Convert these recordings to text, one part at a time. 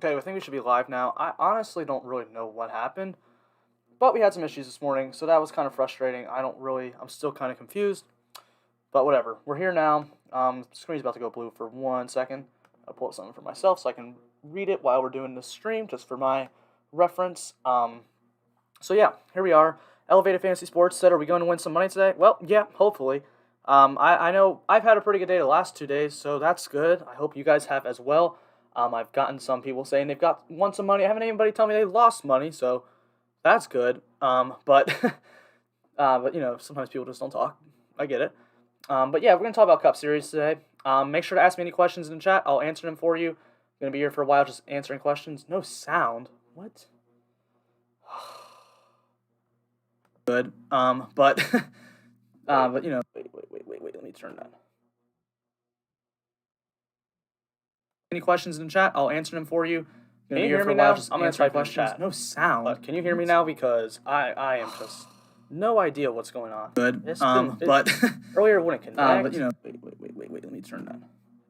Okay, I think we should be live now. I honestly don't really know what happened, but we had some issues this morning, so that was kind of frustrating. I'm still kind of confused, but whatever. We're here now. Screen's about to go blue for 1 second. I'll pull up something for myself so I can read it while we're doing this stream, just for my reference. So yeah, here we are. Elevated Fantasy Sports said, are we going to win some money today? Well, yeah, hopefully. I know I've had a pretty good day the last 2 days, so that's good. I hope you guys have as well. I've gotten some people saying they've won some money. I haven't had anybody tell me they lost money, so that's good. But you know, sometimes people just don't talk. I get it. But yeah, we're gonna talk about Cup Series today. Make sure to ask me any questions in the chat. I'll answer them for you. I'm gonna be here for a while, just answering questions. No sound. What? Good. But you know, wait. Let me turn that. Any questions in the chat? I'll answer them for you. Can you hear me now? I'm gonna type in chat. No sound. But can you hear me now? Because I am just no idea what's going on. Good. But earlier when it connected. But you know, wait. Let me turn that.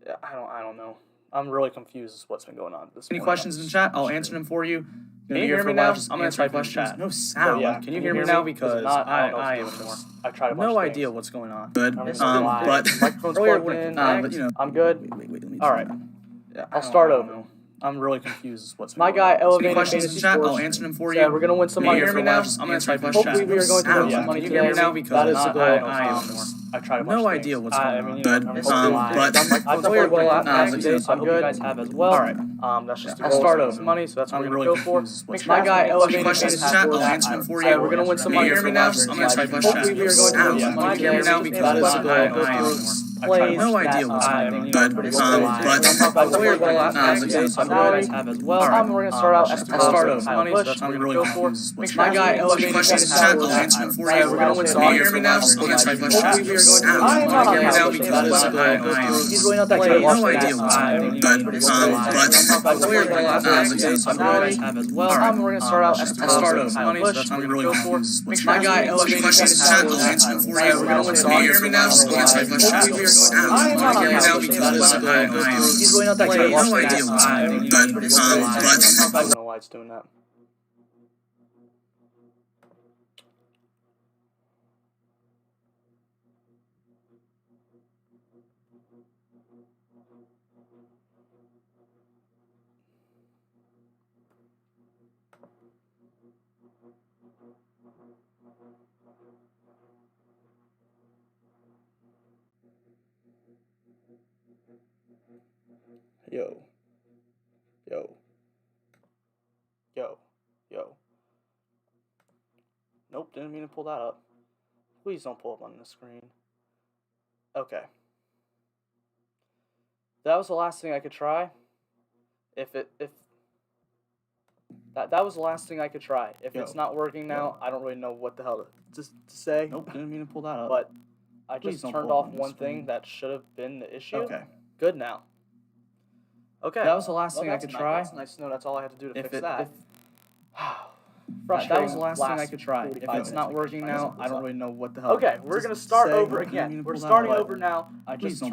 Yeah, I don't know. I'm really confused as what's been going on this morning. Any questions in the chat? I'll answer them for you. Can you hear me now? I'm gonna type in chat. No sound. Yeah, can you hear me now? Because I am just I've tried a bunch of things. No idea what's going on. Good. But microphone's plugged in. But you know, I'm good. Wait. Let me. All right. Yeah, I'll start over. I'm really confused as what's my guy elevated questions in chat. I'll answer them for you. We're gonna win some money. Can you hear me now? I'm gonna type in chat. Hopefully we are going to win some money today. Can you hear me now? Because that is the goal. I've tried a bunch of things. No idea what's going on. Good. But I've played well last 2 days, so I hope you guys have as well. All right. That's just I'll start over. Money, so that's what we're gonna go for. My guy elevated questions in chat. I'll answer them for you. We're gonna win some money. Can you hear me now? I'm gonna type in chat. Hopefully we are going to win some money today. Can you hear me now? Because that is the goal. Plays no idea what's going on. Good. But I've played well last 2 days, so I hope you guys have as well. We're gonna start out. I'll start over. Money, so that's what we're gonna go for. My guy elevated questions in chat. I'll answer them for you. We're gonna win some money. Can you hear me now? I'm gonna type in chat. Hopefully we are going to win some money now because he's really not that great. No idea what's going on. Good. But I've played well last 2 days, so I hope you guys have as well. We're gonna start out. I'll start over. Money, so that's what we're gonna go for. My guy elevated questions in chat. I'll answer them for you. We're gonna win some money. Can you hear me now? I'm gonna type in chat. I'm not on now because he's really not that great. No idea what's going on. But I don't know why it's doing that. Yo. Nope, didn't mean to pull that up. Please don't pull up on the screen. Okay. That was the last thing I could try. That was the last thing I could try. If it's not working now, I don't really know what the hell to say. Nope, didn't mean to pull that up. But I just turned off one thing that should have been the issue. Okay. Good now. Okay. That was the last thing I could try. That's nice to know that's all I had to do to fix that. That was the last thing I could try. If it's not working now, I don't really know what the hell. Okay, we're going to start over again. We're starting over now. Everything's good.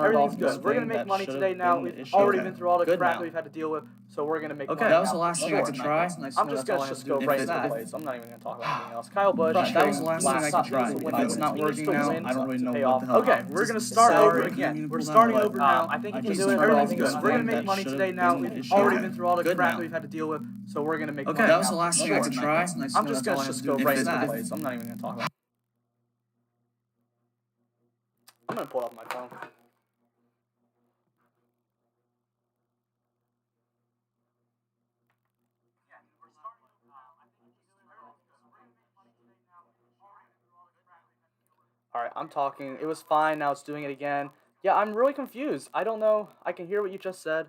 We're going to make money today now. We've already been through all the crap we've had to deal with, so we're going to make money. Okay, that was the last thing I could try. I'm just going to go right into the plays. I'm not even going to talk about anything else. Kyle Busch. That was the last thing I could try. If it's not working now, I don't really know what the hell. Okay, we're going to start over again. We're starting over now. I think you can do it. Everything's good. We're going to make money today now. We've already been through all the crap we've had to deal with, so we're going to make money. Okay, that was the last thing I could try. I'm just going to go right into the plays. I'm not even going to talk about it. I'm going to pull it up my phone. Alright, I'm talking. It was fine. Now it's doing it again. Yeah, I'm really confused. I don't know. I can hear what you just said.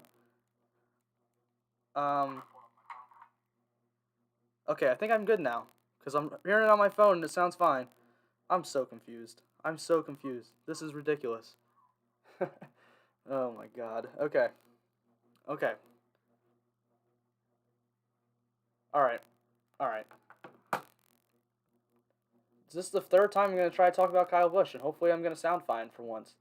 Okay, I think I'm good now. Because I'm hearing it on my phone and it sounds fine. I'm so confused. This is ridiculous. Oh my god. Okay. Alright. This is the third time I'm going to try to talk about Kyle Busch, and hopefully I'm going to sound fine for once.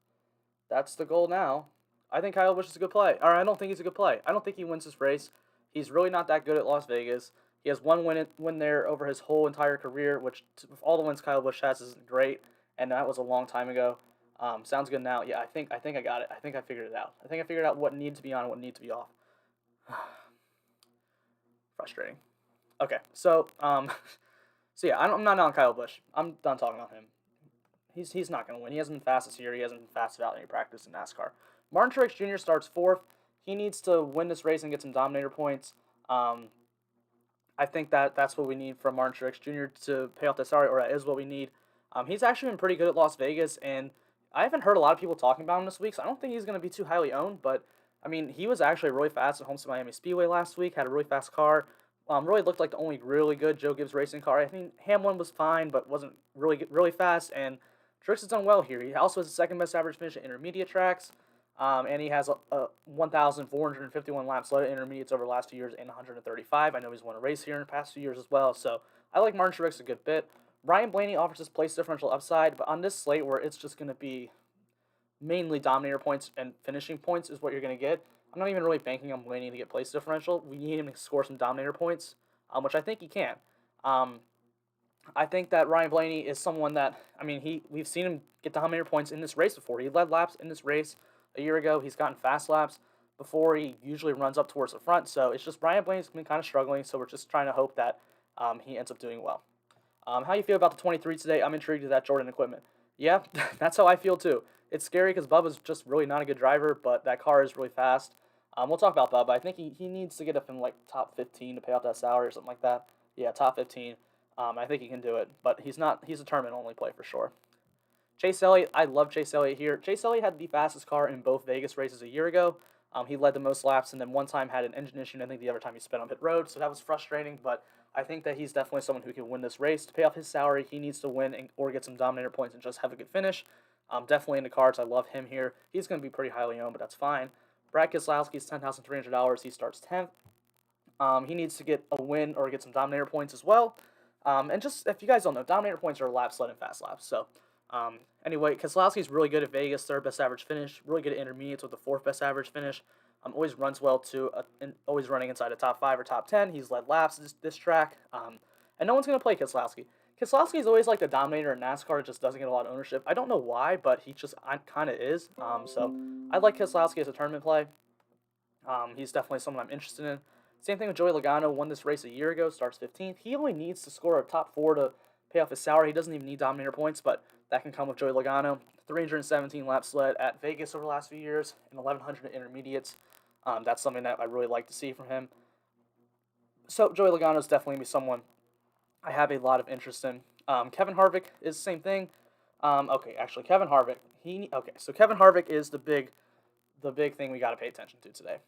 That's the goal now. I think Kyle Busch is a good play. Or I don't think he's a good play. I don't think he wins this race. He's really not that good at Las Vegas. He has one win there over his whole entire career, which with all the wins Kyle Busch has isn't great, and that was a long time ago. Sounds good now. Yeah, I think I got it. I think I figured it out. I think I figured out what needs to be on and what needs to be off. Frustrating. Okay, so so yeah, I'm not on Kyle Busch. I'm done talking about him. He's not going to win. He hasn't been fast this year. He hasn't been fast without any practice in NASCAR. Martin Truex Jr. starts 4th. He needs to win this race and get some dominator points. I think that's what we need from Martin Truex Jr. to pay off the salary, or that is what we need. He's actually been pretty good at Las Vegas, and I haven't heard a lot of people talking about him this week, so I don't think he's going to be too highly owned, but, I mean, he was actually really fast at Homestead Miami Speedway last week, had a really fast car, really looked like the only really good Joe Gibbs racing car. I think Hamlin was fine, but wasn't really fast, and Truex has done well here. He also has the second best average finish at intermediate tracks, and he has a 1,451 laps led at intermediates over the last 2 years and 135. I know he's won a race here in the past 2 years as well, so I like Martin Truex a good bit. Ryan Blaney offers this place differential upside, but on this slate where it's just going to be mainly dominator points and finishing points is what you're going to get, I'm not even really banking on Blaney to get place differential. We need him to score some dominator points, which I think he can. I think that Ryan Blaney is someone that, I mean, we've seen him get dominator points in this race before. He led laps in this race a year ago. He's gotten fast laps before. He usually runs up towards the front. So it's just Ryan Blaney's been kind of struggling, so we're just trying to hope that he ends up doing well. How you feel about the 23 today? I'm intrigued with that Jordan equipment. Yeah, that's how I feel too. It's scary because Bubba's just really not a good driver, but that car is really fast. We'll talk about Bubba. I think he needs to get up in like top 15 to pay off that salary or something like that. Yeah, top 15. I think he can do it, but he's a tournament-only play for sure. Chase Elliott, I love Chase Elliott here. Chase Elliott had the fastest car in both Vegas races a year ago. He led the most laps, and then one time had an engine issue, and I think the other time he sped on pit road, so that was frustrating, but I think that he's definitely someone who can win this race. To pay off his salary, he needs to win or get some dominator points and just have a good finish. Definitely in the cards. I love him here. He's going to be pretty highly owned, but that's fine. Brad Keselowski's $10,300. He starts 10th. He needs to get a win or get some dominator points as well. And just, if you guys don't know, dominator points are laps led and fast laps. So, anyway, Keselowski's really good at Vegas, 3rd best average finish. Really good at intermediates with the 4th best average finish. Always runs well too, always running inside a top 5 or top 10. He's led laps this track. And no one's going to play Keselowski. Keselowski's always like the dominator in NASCAR, just doesn't get a lot of ownership. I don't know why, but he just kind of is. So I like Keselowski as a tournament play. He's definitely someone I'm interested in. Same thing with Joey Logano, won this race a year ago, starts 15th. He only needs to score a top 4 to pay off his salary. He doesn't even need dominator points, but that can come with Joey Logano. 317 laps led at Vegas over the last few years and 1,100 intermediates. That's something that I really like to see from him. So Joey Logano is definitely going to be someone I have a lot of interest in. Kevin Harvick is the same thing. Actually, Kevin Harvick. So Kevin Harvick is the big thing we got to pay attention to today.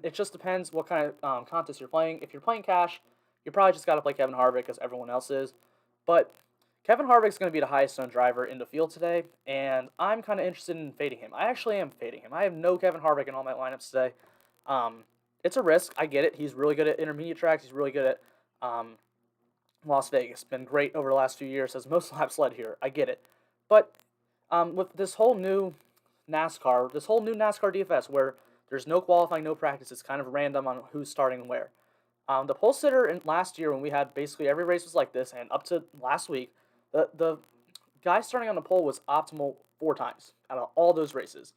It just depends what kind of contest you're playing. If you're playing cash, you probably just got to play Kevin Harvick because everyone else is. But Kevin Harvick's going to be the highest owned driver in the field today, and I'm kind of interested in fading him. I actually am fading him. I have no Kevin Harvick in all my lineups today. It's a risk. I get it. He's really good at intermediate tracks. He's really good at Las Vegas. Been great over the last few years. Has most laps led here. I get it. But with this whole new NASCAR DFS where there's no qualifying, no practice, it's kind of random on who's starting where. The pole sitter in last year when we had basically every race was like this, and up to last week, the guy starting on the pole was optimal 4 times out of all those races.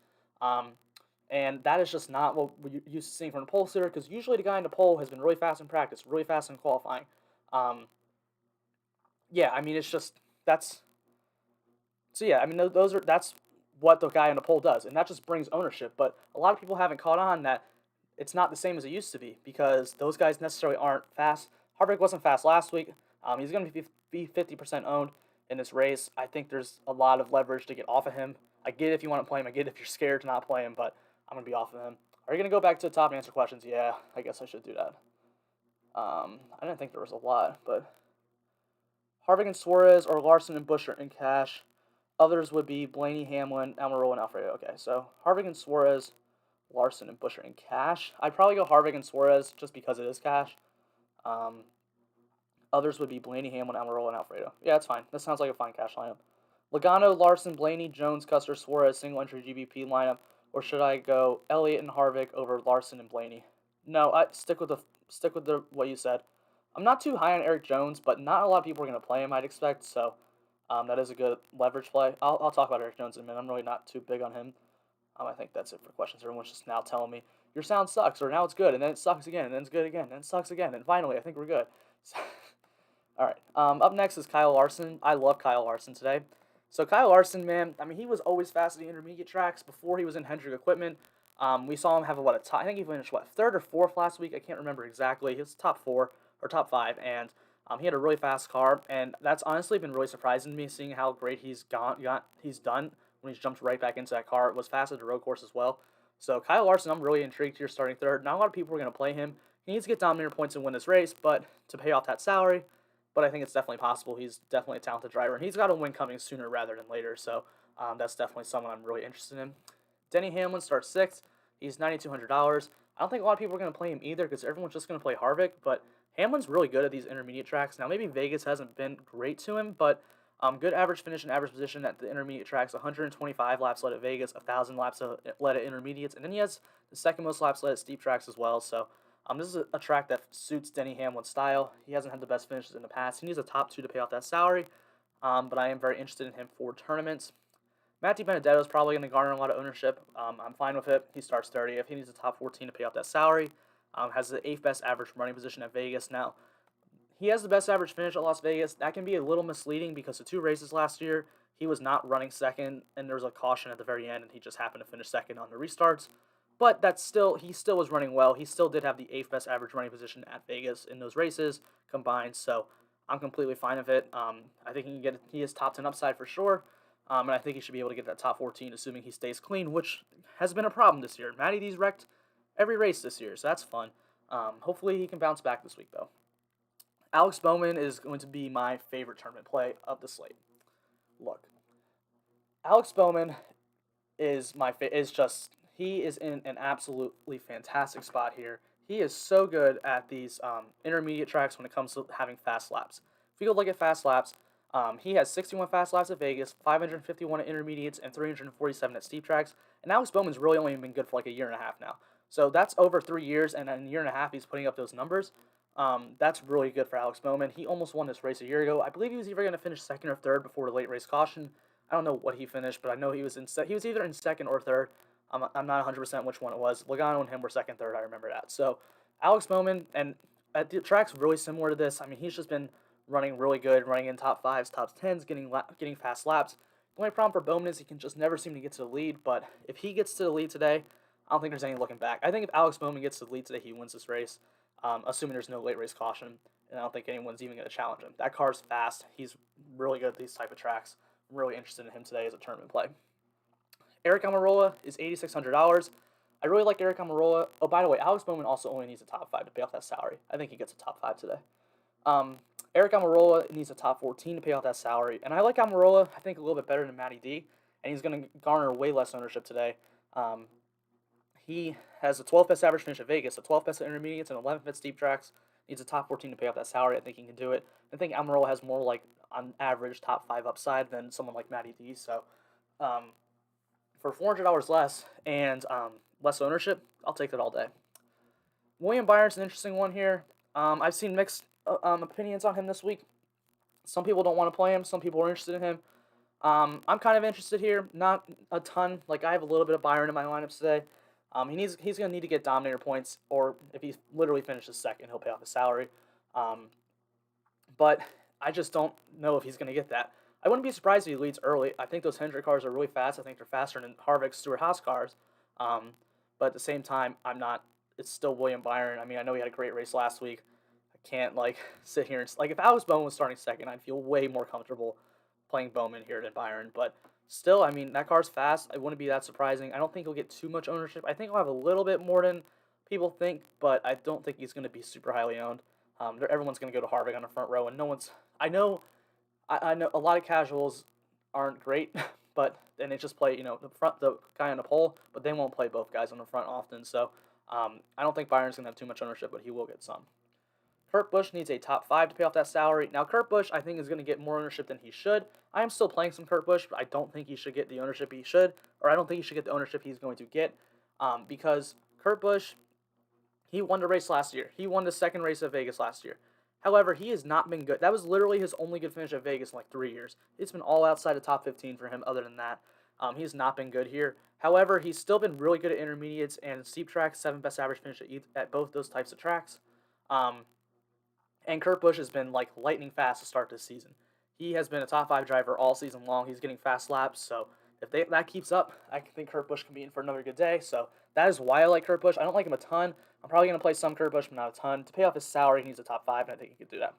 And that is just not what we're used to seeing from the pole sitter, because usually the guy in the pole has been really fast in practice, really fast in qualifying. It's just, that's, so yeah, I mean, that's what the guy in the pole does, and that just brings ownership, but a lot of people haven't caught on that it's not the same as it used to be, because those guys necessarily aren't fast. Harvick wasn't fast last week. He's going to be 50% owned in this race. I think there's a lot of leverage to get off of him. I get it if you want to play him. I get it if you're scared to not play him, but I'm going to be off of him. Are you going to go back to the top and answer questions? Yeah, I guess I should do that. I didn't think there was a lot, but Harvick and Suarez or Larson and Busch are in cash. Others would be Blaney, Hamlin, Almirola, and Alfredo. Okay, so Harvick and Suarez, Larson and Busch are in cash. I'd probably go Harvick and Suarez just because it is cash. Others would be Blaney, Hamlin, Almirola, and Alfredo. Yeah, that's fine. That sounds like a fine cash lineup. Logano, Larson, Blaney, Jones, Custer, Suarez, single entry GBP lineup. Or should I go Elliott and Harvick over Larson and Blaney? No, I stick with the what you said. I'm not too high on Eric Jones, but not a lot of people are going to play him, I'd expect. So that is a good leverage play. I'll talk about Eric Jones in a minute. I'm really not too big on him. I think that's it for questions. Everyone's just now telling me your sound sucks, or now it's good, and then it sucks again, and then it's good again, and then it sucks again, and finally I think we're good. So, all right. Up next is Kyle Larson. I love Kyle Larson today. So Kyle Larson, man, I mean, he was always fast at the intermediate tracks before he was in Hendrick equipment. We saw him have I think he finished third or fourth last week. I can't remember exactly. He was top four or top five, and he had a really fast car, and that's honestly been really surprising to me, seeing how great he's done when he's jumped right back into that car. It was fast at the road course as well. So Kyle Larson, I'm really intrigued here starting third. Not a lot of people are going to play him. He needs to get dominator points and win this race, but to pay off that salary. But I think it's definitely possible. He's definitely a talented driver, and he's got a win coming sooner rather than later. So that's definitely someone I'm really interested in. Denny Hamlin starts sixth. He's $9,200. I don't think a lot of people are going to play him either because everyone's just going to play Harvick. But Hamlin's really good at these intermediate tracks. Now maybe Vegas hasn't been great to him, but good average finish and average position at the intermediate tracks. 125 laps led at Vegas, 1,000 laps led at intermediates, and then he has the second most laps led at steep tracks as well. So this is a track that suits Denny Hamlin's style. He hasn't had the best finishes in the past. He needs a top two to pay off that salary, but I am very interested in him for tournaments. Matt DiBenedetto is probably going to garner a lot of ownership. I'm fine with it. He starts 30th. He needs a top 14 to pay off that salary. Has the 8th best average running position at Vegas. Now, he has the best average finish at Las Vegas. That can be a little misleading because the two races last year, he was not running second, and there was a caution at the very end, and he just happened to finish second on the restarts. But he still was running well. He still did have the 8th best average running position at Vegas in those races combined. So I'm completely fine with it. I think he is top 10 upside for sure. And I think he should be able to get that top 14, assuming he stays clean, which has been a problem this year. Matty D's wrecked every race this year, so that's fun. Hopefully he can bounce back this week, though. Alex Bowman is going to be my favorite tournament play of the slate. Look, Alex Bowman is he is in an absolutely fantastic spot here. He is so good at these intermediate tracks when it comes to having fast laps. If you go look at fast laps, he has 61 fast laps at Vegas, 551 at intermediates, and 347 at steep tracks. And Alex Bowman's really only been good for like a year and a half now. So that's over 3 years, and in a year and a half, he's putting up those numbers. That's really good for Alex Bowman. He almost won this race a year ago. I believe he was either going to finish second or third before the late race caution. I don't know what he finished, but I know he was either in second or third. I'm not 100% which one it was. Logano and him were second, third. I remember that. So Alex Bowman, and at the track's really similar to this. I mean, he's just been running really good, running in top fives, top tens, getting fast laps. The only problem for Bowman is he can just never seem to get to the lead. But if he gets to the lead today, I don't think there's any looking back. I think if Alex Bowman gets to the lead today, he wins this race, assuming there's no late race caution. And I don't think anyone's even going to challenge him. That car's fast. He's really good at these type of tracks. I'm really interested in him today as a tournament play. Eric Almirola is $8,600. I really like Eric Almirola. Oh, by the way, Alex Bowman also only needs a top 5 to pay off that salary. I think he gets a top 5 today. Eric Almirola needs a top 14 to pay off that salary. And I like Almirola, I think, a little bit better than Matty D. And he's going to garner way less ownership today. He has the 12th best average finish at Vegas, the 12th best at intermediates, and 11th at steep tracks. Needs a top 14 to pay off that salary. I think he can do it. I think Almirola has more, like, on average, top 5 upside than someone like Matty D. So, for $400 less and less ownership, I'll take that all day. William Byron's an interesting one here. I've seen mixed opinions on him this week. Some people don't want to play him. Some people are interested in him. I'm kind of interested here. Not a ton. Like, I have a little bit of Byron in my lineups today. He's going to need to get Dominator points, or if he literally finishes second, he'll pay off his salary. But I just don't know if he's going to get that. I wouldn't be surprised if he leads early. I think those Hendrick cars are really fast. I think they're faster than Harvick, Stewart-Haas cars. But at the same time, it's still William Byron. I mean, I know he had a great race last week. I can't, sit here and, if Alex Bowman was starting second, I'd feel way more comfortable playing Bowman here than Byron. But still, I mean, that car's fast. It wouldn't be that surprising. I don't think he'll get too much ownership. I think he'll have a little bit more than people think, but I don't think he's going to be super highly owned. Everyone's going to go to Harvick on the front row, and no one's... I know a lot of casuals aren't great, and they just play, the guy on the pole, but they won't play both guys on the front often. So I don't think Byron's going to have too much ownership, but he will get some. Kurt Busch needs a top 5 to pay off that salary. Now, Kurt Busch, I think, is going to get more ownership than he should. I am still playing some Kurt Busch, but I don't think he should get the ownership he should, or I don't think he should get the ownership he's going to get, because Kurt Busch, He won the race last year. He won the second race at Vegas last year. However, he has not been good. That was literally his only good finish at Vegas in like 3 years. It's been all outside of top 15 for him other than that. He's not been good here. However, he's still been really good at intermediates and steep tracks, 7th best average finish at both those types of tracks. And Kurt Busch has been like lightning fast to start this season. He has been a top 5 driver all season long. He's getting fast laps, so if that keeps up, I think Kurt Busch can be in for another good day. So that is why I like Kurt Busch. I don't like him a ton. I'm probably going to play some Kurt Busch, but not a ton. To pay off his salary, he needs a top 5, and I think he could do that.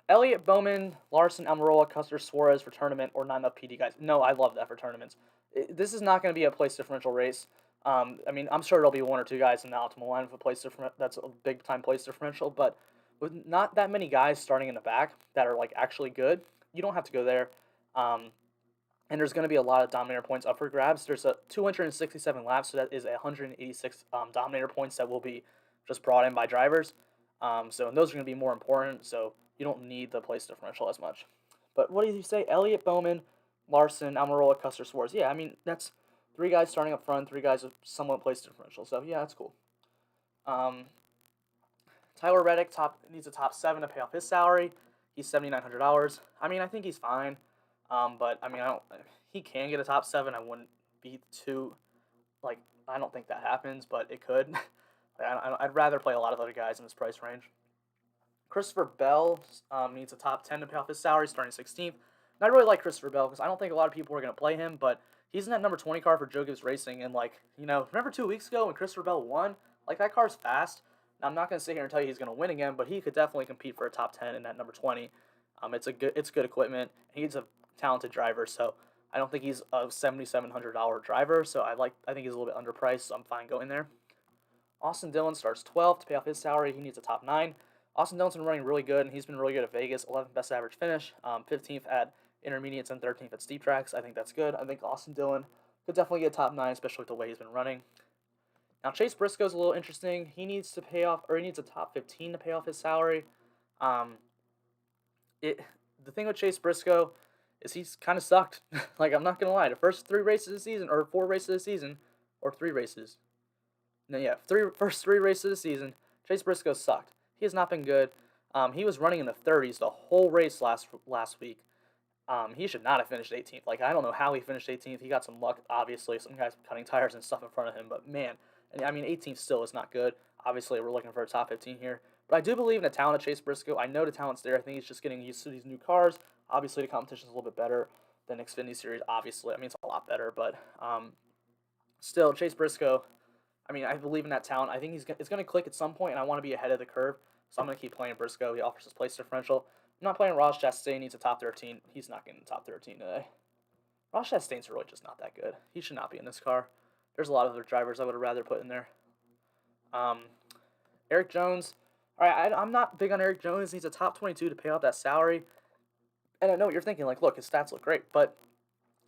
Elliott, Bowman, Larson, Almirola, Custer, Suarez for tournament, or not enough PD guys. No, I love that for tournaments. This is not going to be a place differential race. I mean, I'm sure there'll be 1 or 2 guys in the optimal line of a place that's a big time place differential, but with not that many guys starting in the back that are like actually good, you don't have to go there. And there's going to be a lot of Dominator points up for grabs. There's a 267 laps, so that is 186 Dominator points that will be just brought in by drivers. And those are going to be more important, so you don't need the place differential as much. But what did you say? Elliott, Bowman, Larson, Almirola, Custer, Suarez. Yeah, I mean, that's 3 guys starting up front, 3 guys with somewhat place differential. So, yeah, that's cool. Tyler Reddick needs a top 7 to pay off his salary. He's $7,900. I mean, I think he's fine. But I mean, he can get a top 7. I wouldn't be too, like, I don't think that happens, but it could. I'd rather play a lot of other guys in this price range. Christopher Bell needs a top 10 to pay off his salary, starting 16th. And I really like Christopher Bell because I don't think a lot of people are going to play him, but he's in that number 20 car for Joe Gibbs Racing, and like, remember 2 weeks ago when Christopher Bell won? Like, that car's fast. Now, I'm not going to sit here and tell you he's going to win again, but he could definitely compete for a top 10 in that number 20. It's good equipment. He's a talented driver, so I don't think he's a $7,700 driver. So I think he's a little bit underpriced, so I'm fine going there. Austin Dillon starts 12th to pay off his salary. He needs a top 9. Austin Dillon's been running really good, and he's been really good at Vegas. 11th best average finish, 15th at intermediates and 13th at steep tracks. I think that's good. I think Austin Dillon could definitely get a top 9, especially with the way he's been running. Now, Chase Briscoe's a little interesting. He needs a top 15 to pay off his salary. The thing with Chase Briscoe is he's kind of sucked. Like, I'm not going to lie. The first 3 races of the season, or 4 races of the season, or 3 races. No, yeah, first 3 races of the season, Chase Briscoe sucked. He has not been good. He was running in the 30s the whole race last week. He should not have finished 18th. Like, I don't know how he finished 18th. He got some luck, obviously. Some guys cutting tires and stuff in front of him. But, man, and I mean, 18th still is not good. Obviously, we're looking for a top 15 here. But I do believe in the talent of Chase Briscoe. I know the talent's there. I think he's just getting used to these new cars. Obviously, the competition's a little bit better than Xfinity Series, obviously. I mean, it's a lot better. But still, Chase Briscoe, I mean, I believe in that talent. I think it's going to click at some point, and I want to be ahead of the curve. So I'm going to keep playing Briscoe. He offers his place differential. I'm not playing Ross Chastain. Needs a top 13. He's not getting the top 13 today. Ross Chastain's really just not that good. He should not be in this car. There's a lot of other drivers I would have rather put in there. Eric Jones. All right, I'm not big on Eric Jones. He's a top 22 to pay off that salary. And I know what you're thinking. Like, look, his stats look great. But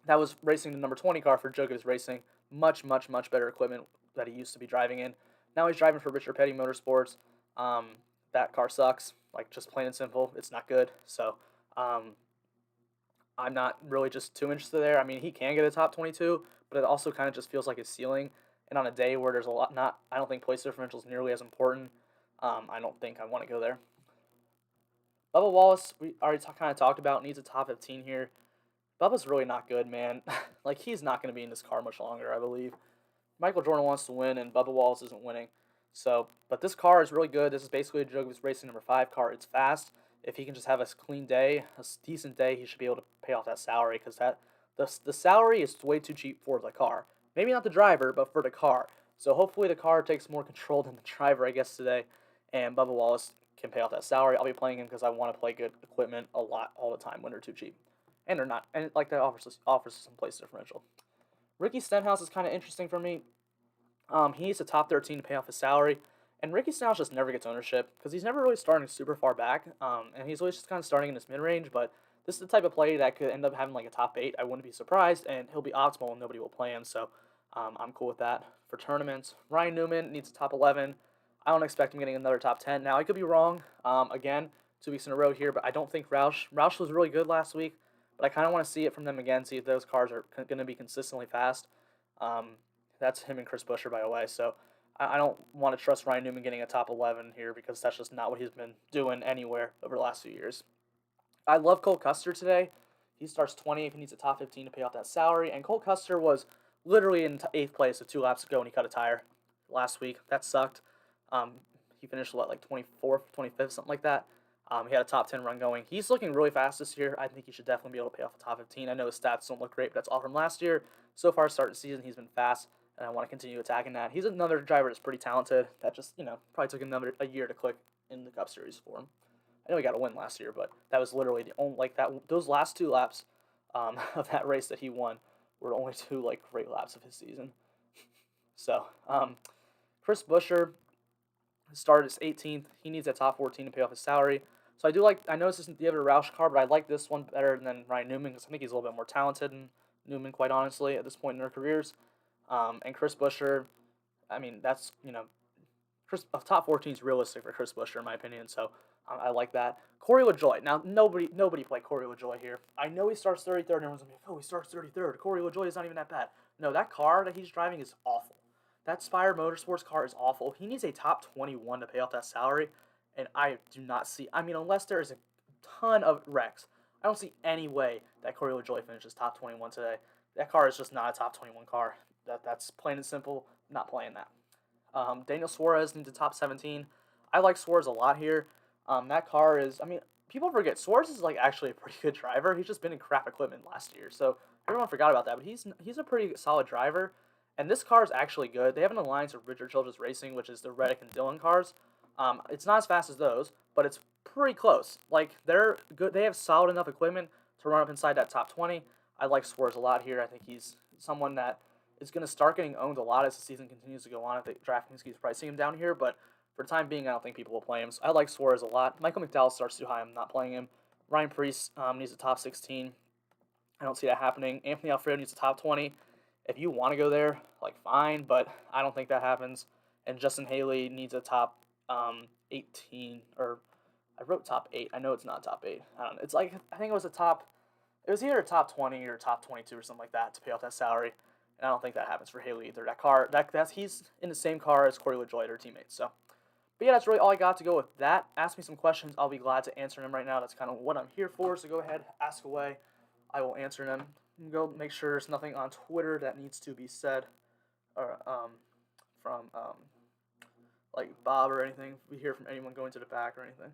that was racing the number 20 car for Joe Gibbs Racing. Much, much, much better equipment that he used to be driving in. Now he's driving for Richard Petty Motorsports. That car sucks. Like, just plain and simple. It's not good. So, I'm not really just too interested there. I mean, he can get a top 22, but it also kind of just feels like his ceiling. And on a day where there's I don't think place differential is nearly as important. I don't think I want to go there. Bubba Wallace, we already kind of talked about, needs a top 15 here. Bubba's really not good, man. Like, he's not going to be in this car much longer, I believe. Michael Jordan wants to win, and Bubba Wallace isn't winning. So, but this car is really good. This is basically a Joe Gibbs Racing number 5 car. It's fast. If he can just have a clean day, a decent day, he should be able to pay off that salary, because the salary is way too cheap for the car. Maybe not the driver, but for the car. So hopefully the car takes more control than the driver, I guess, today, and Bubba Wallace can pay off that salary. I'll be playing him because I want to play good equipment a lot all the time when they're too cheap. And they're not. And like that offers some place differential. Ricky Stenhouse is kind of interesting for me. He needs a top 13 to pay off his salary. And Ricky Stenhouse just never gets ownership because he's never really starting super far back. And he's always just kind of starting in this mid-range. But this is the type of play that could end up having like a top 8. I wouldn't be surprised. And he'll be optimal and nobody will play him. So I'm cool with that. For tournaments, Ryan Newman needs a top 11. I don't expect him getting another top 10. Now, I could be wrong. Again, 2 weeks in a row here. But I don't think Roush was really good last week. But I kind of want to see it from them again, see if those cars are going to be consistently fast. That's him and Chris Buescher, by the way. So I don't want to trust Ryan Newman getting a top 11 here because that's just not what he's been doing anywhere over the last few years. I love Cole Custer today. He starts 20th. He needs a top 15 to pay off that salary. And Cole Custer was literally in 8th place with 2 laps to go, and he cut a tire last week. That sucked. He finished, like 24th, 25th, something like that. He had a top 10 run going. He's looking really fast this year. I think he should definitely be able to pay off a top 15. I know his stats don't look great, but that's all from last year. So far, start the season, he's been fast, and I want to continue attacking that. He's another driver that's pretty talented. That just, probably took a year to click in the Cup Series for him. I know he got a win last year, but that was literally the only those last 2 laps of that race that he won were only 2 great laps of his season. So Chris Buescher started his 18th. He needs a top 14 to pay off his salary. So I know this isn't the other Roush car, but I like this one better than Ryan Newman because I think he's a little bit more talented than Newman, quite honestly, at this point in their careers. And Chris Buescher, I mean, that's top 14 is realistic for Chris Buescher in my opinion. So I like that. Corey LaJoie. Now nobody played Corey LaJoie here. I know he starts 33rd. And everyone's gonna be like, oh, he starts 33rd. Corey LaJoie is not even that bad. No, that car that he's driving is awful. That Spire Motorsports car is awful. He needs a top 21 to pay off that salary, and I do not see. I mean, unless there is a ton of wrecks, I don't see any way that Corey LaJoie finishes top 21 today. That car is just not a top 21 car. That's plain and simple. Not playing that. Daniel Suarez needs a top 17. I like Suarez a lot here. That car is, I mean, people forget Suarez is actually a pretty good driver. He's just been in crap equipment last year, so everyone forgot about that. But he's a pretty solid driver, and this car is actually good. They have an alliance with Richard Childress Racing, which is the Reddick and Dillon cars. It's not as fast as those, but it's pretty close. They're good. They have solid enough equipment to run up inside that top 20. I like Suarez a lot here. I think he's someone that is going to start getting owned a lot as the season continues to go on. I think DraftKings keeps pricing him down here, but for the time being, I don't think people will play him. So I like Suarez a lot. Michael McDowell starts too high. I'm not playing him. Ryan Preece needs a top 16. I don't see that happening. Anthony Alfredo needs a top 20. If you want to go there, fine, but I don't think that happens. And Justin Haley needs a top 18, or I wrote top 8. I know it's not top 8. I don't know. It's I think it was it was either a top 20 or top 22 or something like that to pay off that salary. And I don't think that happens for Haley either. That car, he's in the same car as Corey LaJoie, their teammates. So, but yeah, that's really all I got to go with that. Ask me some questions. I'll be glad to answer them right now. That's kind of what I'm here for. So go ahead, ask away. I will answer them. Go make sure there's nothing on Twitter that needs to be said, or from Bob or anything. If we hear from anyone going to the back or anything.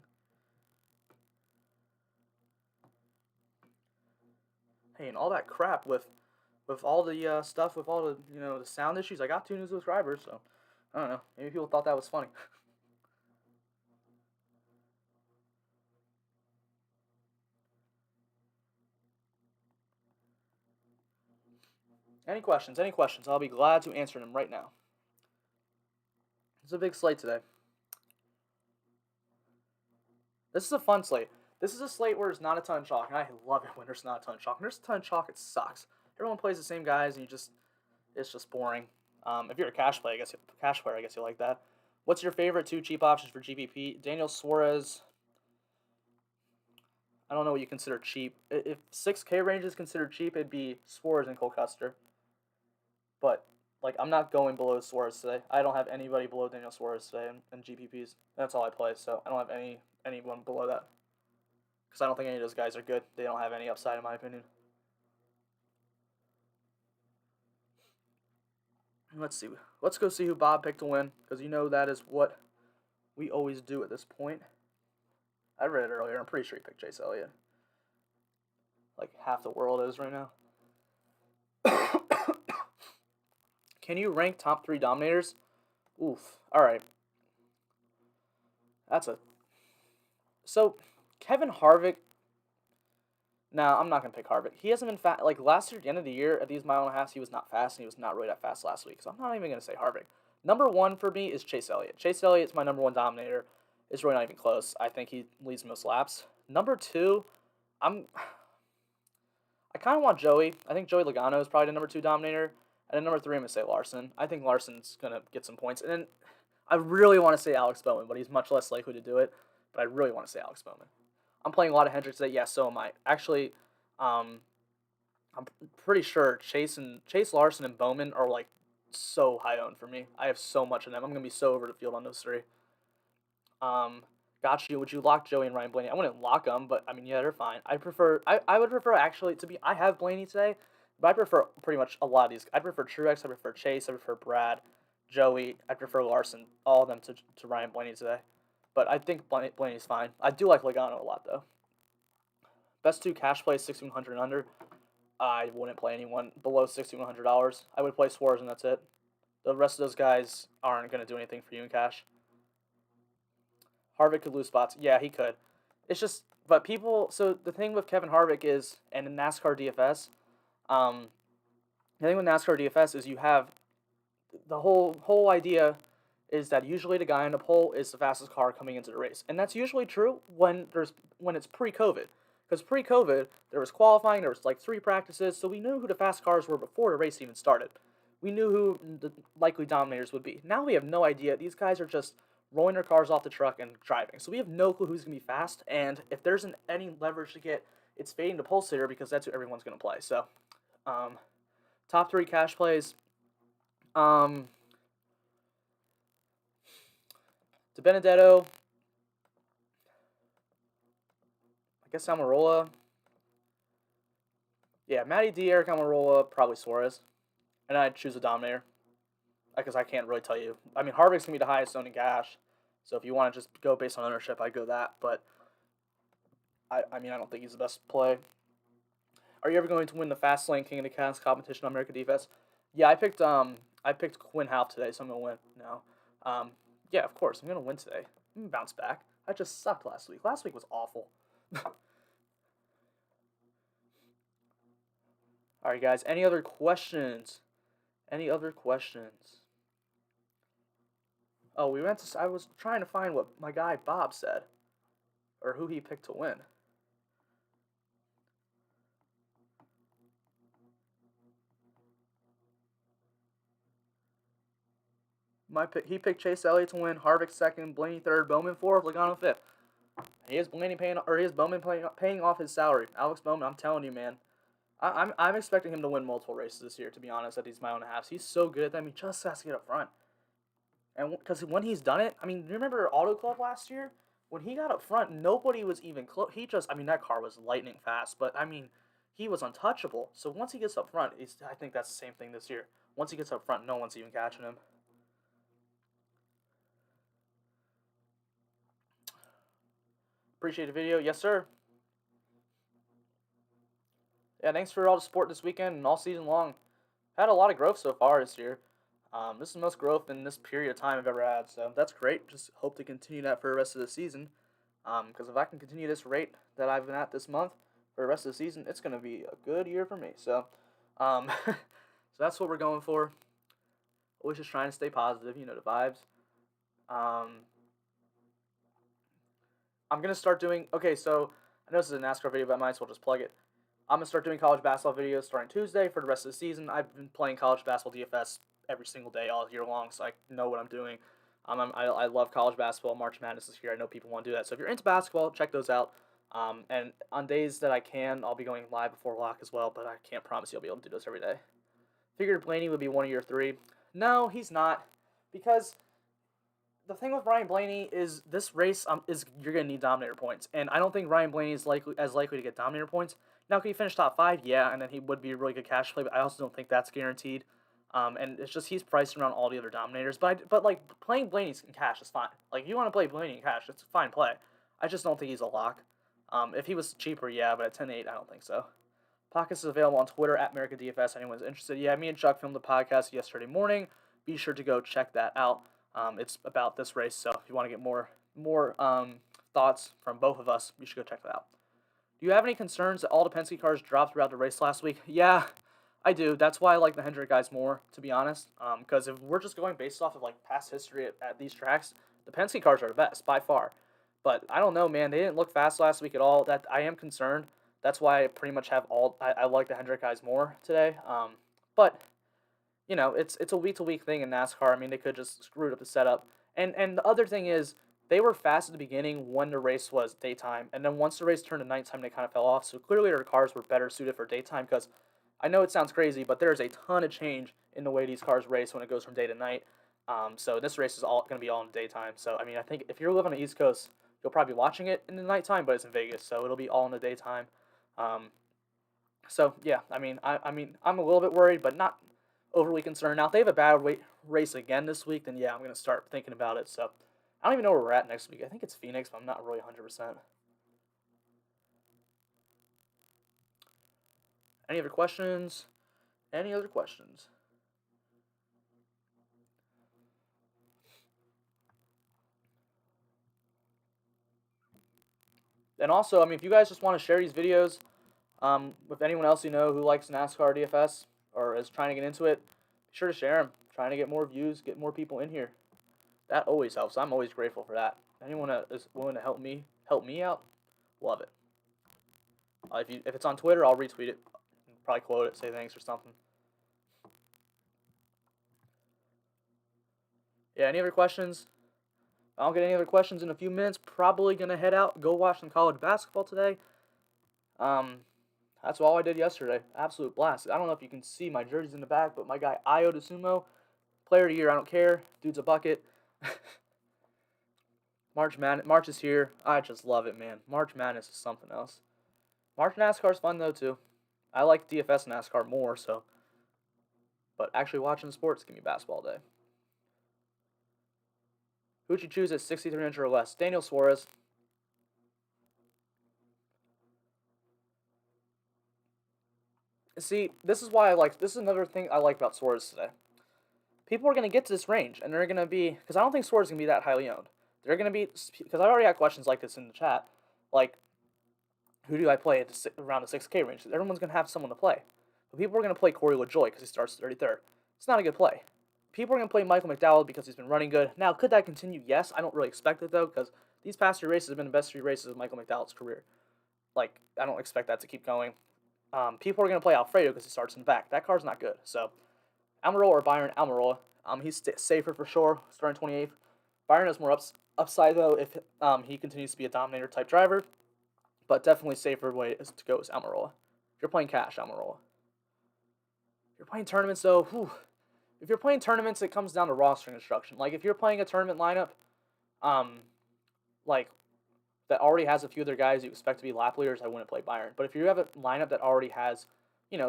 Hey, and all that crap with all the stuff, with all the the sound issues. I got 2 new subscribers, so I don't know. Maybe people thought that was funny. Any questions? Any questions? I'll be glad to answer them right now. It's a big slate today. This is a fun slate. This is a slate where there's not a ton of chalk, and I love it when there's not a ton of chalk. When there's a ton of chalk, it sucks. Everyone plays the same guys, and it's just boring. If you're a cash player, I guess you like that. What's your favorite 2 cheap options for GPP? Daniel Suarez. I don't know what you consider cheap. If 6K range is considered cheap, it'd be Suarez and Cole Custer. But I'm not going below Suarez today. I don't have anybody below Daniel Suarez today in GPPs. That's all I play, so I don't have anyone below that. Because I don't think any of those guys are good. They don't have any upside, in my opinion. Let's see. Let's go see who Bob picked to win, because that is what we always do at this point. I read it earlier. I'm pretty sure he picked Chase Elliott. Half the world is right now. Can you rank top 3 dominators? Oof. All right. So Kevin Harvick. No, I'm not going to pick Harvick. He hasn't been fast. Last year, at the end of the year, at these mile and a half, he was not fast, and he was not really that fast last week. So I'm not even going to say Harvick. Number 1 for me is Chase Elliott. Chase Elliott's my number 1 dominator. It's really not even close. I think he leads most laps. Number 2, I kind of want Joey. I think Joey Logano is probably the number 2 dominator. And then number 3, I'm going to say Larson. I think Larson's going to get some points. And then I really want to say Alex Bowman, but he's much less likely to do it. But I really want to say Alex Bowman. I'm playing a lot of Hendricks today. Yeah, so am I. Actually, I'm pretty sure Chase Larson and Bowman are so high owned for me. I have so much of them. I'm going to be so over the field on those three. Got you. Would you lock Joey and Ryan Blaney? I wouldn't lock them, but I mean, yeah, they're fine. I would prefer actually I have Blaney today, but I prefer pretty much a lot of these. I prefer Truex, I prefer Chase, I prefer Brad, Joey, I prefer Larson, all of them to Ryan Blaney today. But I think Blaney's fine. I do like Logano a lot, though. Best 2 cash plays, 6,100 and under. I wouldn't play anyone below $6,100. I would play Suarez, and that's it. The rest of those guys aren't going to do anything for you in cash. Harvick could lose spots. Yeah, he could. It's just, but people, so the thing with Kevin Harvick is, and in NASCAR DFS, the thing with NASCAR DFS is you have, the whole idea is that usually the guy in the pole is the fastest car coming into the race. And that's usually true when it's pre-COVID. Because pre-COVID, there was qualifying, there was like 3 practices, so we knew who the fast cars were before the race even started. We knew who the likely dominators would be. Now we have no idea. These guys are just rolling their cars off the truck and driving. So we have no clue who's going to be fast, and if there's any leverage to get, it's fading to pulse hitter because that's who everyone's going to play. So, top 3 cash plays. De Benedetto. I guess Almirola. Yeah, Matty D, Eric Almirola, probably Suarez. And I'd choose a dominator. Because I can't really tell you. I mean, Harvick's going to be the highest owned in cash. So if you want to just go based on ownership, I'd go that. But, I mean, I don't think he's the best play. Are you ever going to win the Fast Lane King of the Cast competition on American Defense? Yeah, I picked Quinn Houff today, so I'm going to win now. Yeah, of course, I'm going to win today. I'm going to bounce back. I just sucked last week. Last week was awful. Alright, guys, any other questions? Any other questions? Oh, I was trying to find what my guy Bob said. Or who he picked to win. He picked Chase Elliott to win, Harvick second, Blaney third, Bowman fourth, Logano fifth. He is Bowman paying off his salary. Alex Bowman, I'm telling you, man. I'm expecting him to win multiple races this year, to be honest, at these mile and a halves. He's so good at them, he just has to get up front. And because when he's done it, I mean, do you remember Auto Club last year? When he got up front, nobody was even close. I mean, that car was lightning fast, but I mean, he was untouchable. So once he gets up front, I think that's the same thing this year. Once he gets up front, no one's even catching him. Appreciate the video. Yes, sir. Yeah, thanks for all the support this weekend and all season long. Had a lot of growth so far this year. This is the most growth in this period of time I've ever had, so that's great. Just hope to continue that for the rest of the season. Because if I can continue this rate that I've been at this month for the rest of the season, it's going to be a good year for me. So, so that's what we're going for. Always just trying to stay positive, you know, the vibes. I'm going to start doing, okay, so I know this is a NASCAR video, but I might as well just plug it. I'm going to start doing college basketball videos starting Tuesday for the rest of the season. I've been playing college basketball DFS every single day all year long, so I know what I'm doing. I love college basketball. March Madness is here. I know people want to do that. So if you're into basketball, check those out. And on days that I can, I'll be going live before lock as well, but I can't promise you I'll be able to do this every day. Figured Blaney would be one of your 3. No, he's not. Because the thing with Ryan Blaney is this race you're going to need Dominator points. And I don't think Ryan Blaney is as likely to get Dominator points. Now, could he finish top 5? Yeah, and then he would be a really good cash play, but I also don't think that's guaranteed. And it's just he's priced around all the other Dominators. But like, playing Blaney in cash is fine. Like, if you want to play Blaney in cash, it's a fine play. I just don't think he's a lock. If he was cheaper, yeah, but at 10.8, I don't think so. Podcast is available on Twitter at AmericaDFS. Anyone's interested. Yeah, me and Chuck filmed the podcast yesterday morning. Be sure to go check that out. It's about this race, so if you want to get more thoughts from both of us, you should go check that out. Do you have any concerns that all the Penske cars dropped throughout the race last week? Yeah, I do. That's why I like the Hendrick guys more, to be honest. Because if we're just going based off of like past history at these tracks, the Penske cars are the best by far. But I don't know, man. They didn't look fast last week at all. That I am concerned. That's why I pretty much have I like the Hendrick guys more today. But you know, it's a week-to-week thing in NASCAR. I mean, they could just screw up the setup. And the other thing is, they were fast at the beginning when the race was daytime, and then once the race turned to nighttime, they kind of fell off. So clearly their cars were better suited for daytime because I know it sounds crazy, but there's a ton of change in the way these cars race when it goes from day to night. So this race is all going to be all in the daytime. So I mean, I think if you're living on the East Coast, you'll probably be watching it in the nighttime, but it's in Vegas, so it'll be all in the daytime. So yeah, I mean, I'm a little bit worried, but not overly concerned. Now, if they have a bad race again this week, then yeah, I'm going to start thinking about it. So I don't even know where we're at next week. I think it's Phoenix, but I'm not really 100%. Any other questions? Any other questions? And also, I mean, if you guys just want to share these videos with anyone else you know who likes NASCAR DFS or is trying to get into it, be sure to share them. Trying to get more views, get more people in here. That always helps. I'm always grateful for that. Anyone that is willing to help me out, love it. If it's on Twitter, I'll retweet it, probably quote it, say thanks or something. Yeah, any other questions? I don't get any other questions in a few minutes. Probably gonna head out, go watch some college basketball today. That's all I did yesterday. Absolute blast. I don't know if you can see my jerseys in the back, but my guy Io DeSumo, player of the year. I don't care. Dude's a bucket. March is here. I just love it, man. March Madness is something else. March NASCAR is fun though too. I like DFS NASCAR more, so. But actually watching sports, give me basketball day. Who'd you choose at 63 inch or less? Daniel Suarez. See, this is another thing I like about Suarez today. People are going to get to this range, and they're going to be, because I don't think Suarez is going to be that highly owned. They're going to be, because I already had questions like this in the chat, like, who do I play at around the 6K range? Everyone's going to have someone to play. But people are going to play Corey LaJoie because he starts 33rd. It's not a good play. People are going to play Michael McDowell because he's been running good. Now, could that continue? Yes. I don't really expect it, though, because these past 3 races have been the best 3 races of Michael McDowell's career. Like, I don't expect that to keep going. People are going to play Alfredo because he starts in the back. That car's not good. So, Almirola or Byron Almirola. He's safer for sure, starting 28th. Byron has more upside, though, if he continues to be a dominator-type driver. But definitely safer way to go is Almirola. If you're playing cash, Almirola. If you're playing tournaments, though, if you're playing tournaments, it comes down to roster construction. Like, if you're playing a tournament lineup, like, that already has a few other guys you expect to be lap leaders, I wouldn't play Byron. But if you have a lineup that already has,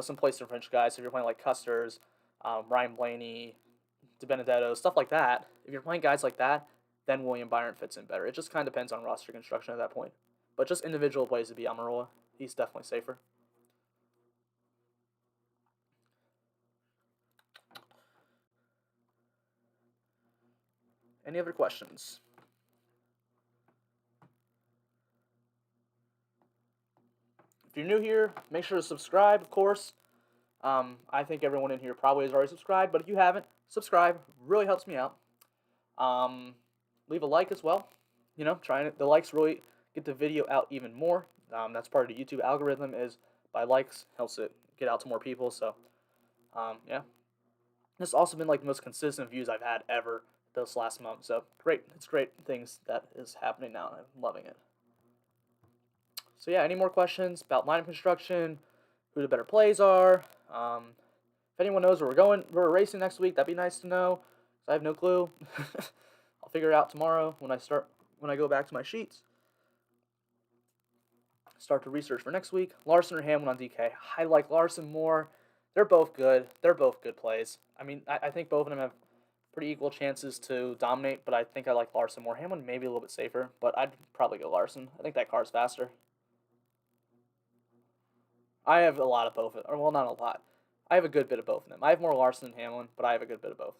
some place in French guys, so if you're playing like Custers, Ryan Blaney, DiBenedetto, stuff like that, if you're playing guys like that, then William Byron fits in better. It just kind of depends on roster construction at that point. But just individual plays to be Almirola. He's definitely safer. Any other questions? If you're new here, make sure to subscribe, of course. I think everyone in here probably has already subscribed, but if you haven't, subscribe. Really helps me out. Leave a like as well. The likes really get the video out even more. That's part of the YouTube algorithm is by likes, helps it get out to more people. So, yeah. This has also been like the most consistent views I've had ever this last month. So, great. It's great things that is happening now. I'm loving it. So, yeah, any more questions about lineup construction, who the better plays are? If anyone knows where we're racing next week, that'd be nice to know. I have no clue. I'll figure it out tomorrow when I go back to my sheets. Start to research for next week. Larson or Hamlin on DK. I like Larson more. They're both good. They're both good plays. I mean, I think both of them have pretty equal chances to dominate, but I think I like Larson more. Hamlin maybe a little bit safer, but I'd probably go Larson. I think that car's faster. I have a lot of both. Or, well, not a lot. I have a good bit of both of them. I have more Larson than Hamlin, but I have a good bit of both.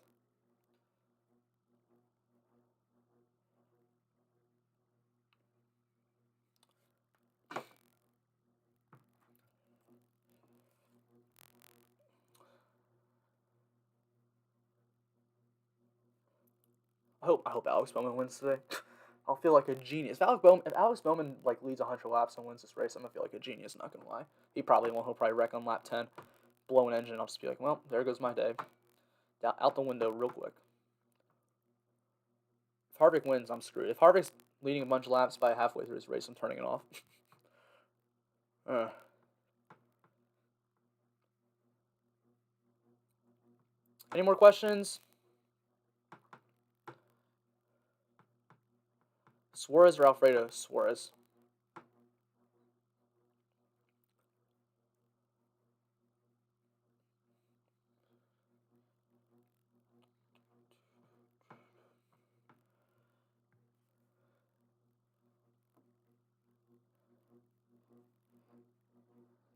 I hope Alex Bowman wins today. I'll feel like a genius. If Alex Bowman like leads 100 laps and wins this race, I'm gonna feel like a genius. Not gonna lie. He probably won't. He'll probably wreck on lap 10, blow an engine. I'll just be like, well, there goes my day. Out the window real quick. If Harvick wins, I'm screwed. If Harvick's leading a bunch of laps by halfway through his race, I'm turning it off. Any more questions? Suarez or Alfredo? Suarez.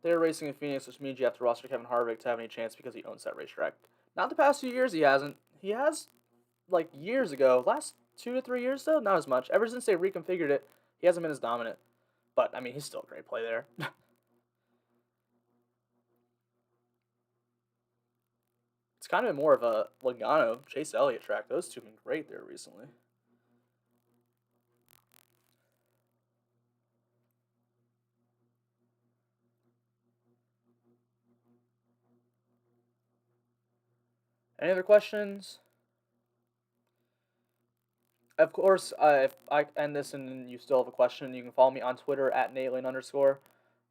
They're racing in Phoenix, which means you have to roster Kevin Harvick to have any chance because he owns that racetrack. Not the past few years, he hasn't. He has, like, years ago. Last 2 to 3 years, though, not as much. Ever since they reconfigured it, he hasn't been as dominant. But, I mean, he's still a great play there. It's kind of more of a Logano, Chase Elliott track. Those two have been great there recently. Any other questions? Of course, if I end this and you still have a question, you can follow me on Twitter at @Natelane_,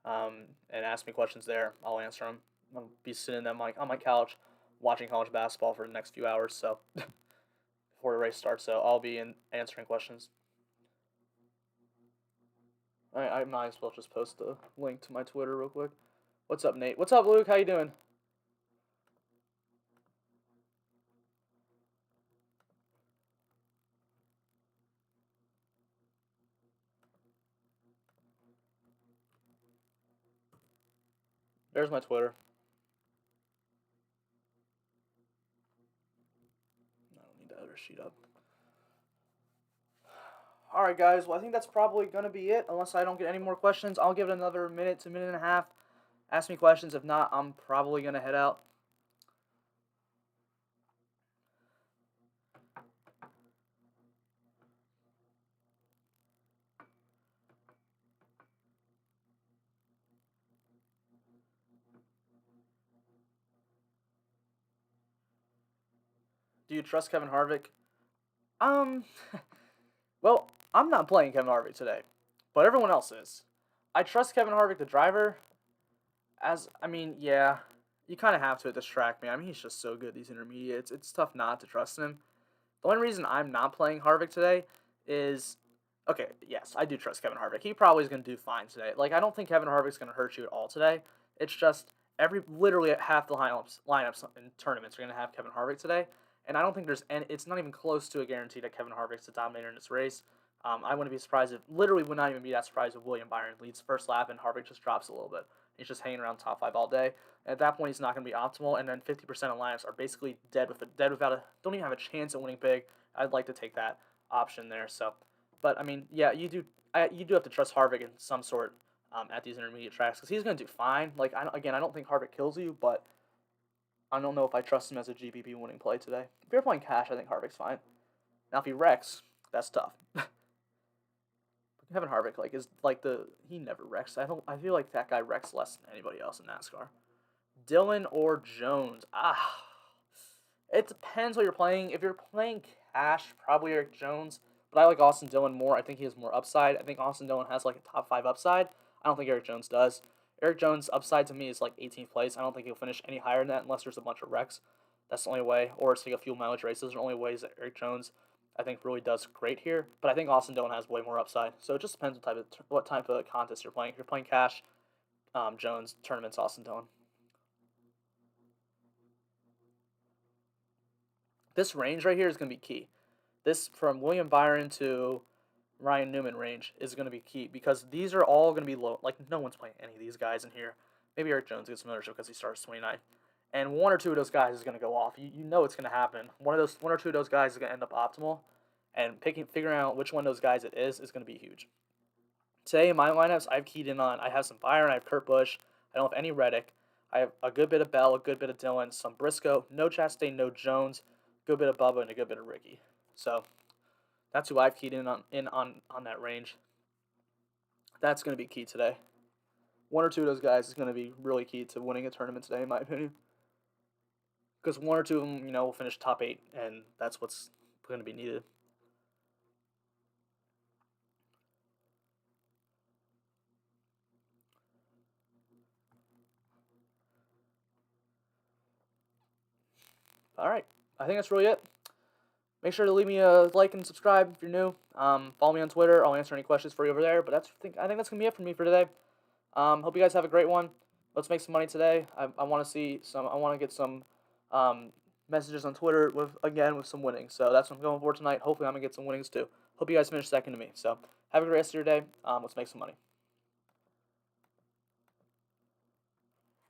and ask me questions there. I'll answer them. I'll be sitting on my couch watching college basketball for the next few hours, so before the race starts. So I'll be answering questions. I might as well just post the link to my Twitter real quick. What's up, Nate? What's up, Luke? How you doing? There's my Twitter. I don't need the other sheet up. Alright, guys. Well, I think that's probably going to be it. Unless I don't get any more questions, I'll give it another minute to minute and a half. Ask me questions. If not, I'm probably going to head out. Do you trust Kevin Harvick? Well, I'm not playing Kevin Harvick today, but everyone else is. I trust Kevin Harvick, the driver, yeah, you kind of have to at this track, man. I mean, he's just so good, these intermediates. It's tough not to trust him. The only reason I'm not playing Harvick today is, okay, yes, I do trust Kevin Harvick. He probably is going to do fine today. Like, I don't think Kevin Harvick's going to hurt you at all today. It's just literally half the lineups in tournaments are going to have Kevin Harvick today. And I don't think it's not even close to a guarantee that Kevin Harvick's the dominator in this race. I wouldn't be surprised would not even be that surprised if William Byron leads first lap and Harvick just drops a little bit. He's just hanging around top 5 all day. And at that point, he's not going to be optimal. And then 50% of lineups are basically don't even have a chance at winning big. I'd like to take that option there. So, but I mean, yeah, you do have to trust Harvick in some sort at these intermediate tracks because he's going to do fine. Like, I don't think Harvick kills you, but I don't know if I trust him as a GPP winning play today. If you're playing cash, I think Harvick's fine. Now, if he wrecks, that's tough. Kevin Harvick he never wrecks. I feel like that guy wrecks less than anybody else in NASCAR. Dillon or Jones? It depends what you're playing. If you're playing cash, probably Eric Jones. But I like Austin Dillon more. I think he has more upside. I think Austin Dillon has like a top 5 upside. I don't think Eric Jones does. Eric Jones' upside to me is like 18th place. I don't think he'll finish any higher than that unless there's a bunch of wrecks. That's the only way. Or it's like a fuel mileage race. Those are the only ways that Eric Jones, I think, really does great here. But I think Austin Dillon has way more upside. So it just depends what type of contest you're playing. If you're playing cash, Jones, tournaments, Austin Dillon. This range right here is going to be key. This from William Byron to Ryan Newman range is going to be key because these are all going to be low. Like, no one's playing any of these guys in here. Maybe Eric Jones gets some ownership because he starts 29. And one or two of those guys is going to go off. You know it's going to happen. One or two of those guys is going to end up optimal. And figuring out which one of those guys it is going to be huge. Today in my lineups, I've keyed in on, I have some Byron, I have Kurt Busch, I don't have any Reddick. I have a good bit of Bell, a good bit of Dillon, some Briscoe, no Chastain, no Jones, good bit of Bubba, and a good bit of Ricky. So that's who I've keyed in on that range. That's going to be key today. One or two of those guys is going to be really key to winning a tournament today, in my opinion. Because one or two of them, will finish top 8, and that's what's going to be needed. All right, I think that's really it. Make sure to leave me a like and subscribe if you're new. Follow me on Twitter. I'll answer any questions for you over there. But I think that's gonna be it for me for today. Hope you guys have a great one. Let's make some money today. I want to see some. I want to get some messages on Twitter with some winnings. So that's what I'm going for tonight. Hopefully I'm gonna get some winnings too. Hope you guys finish second to me. So have a great rest of your day. Let's make some money.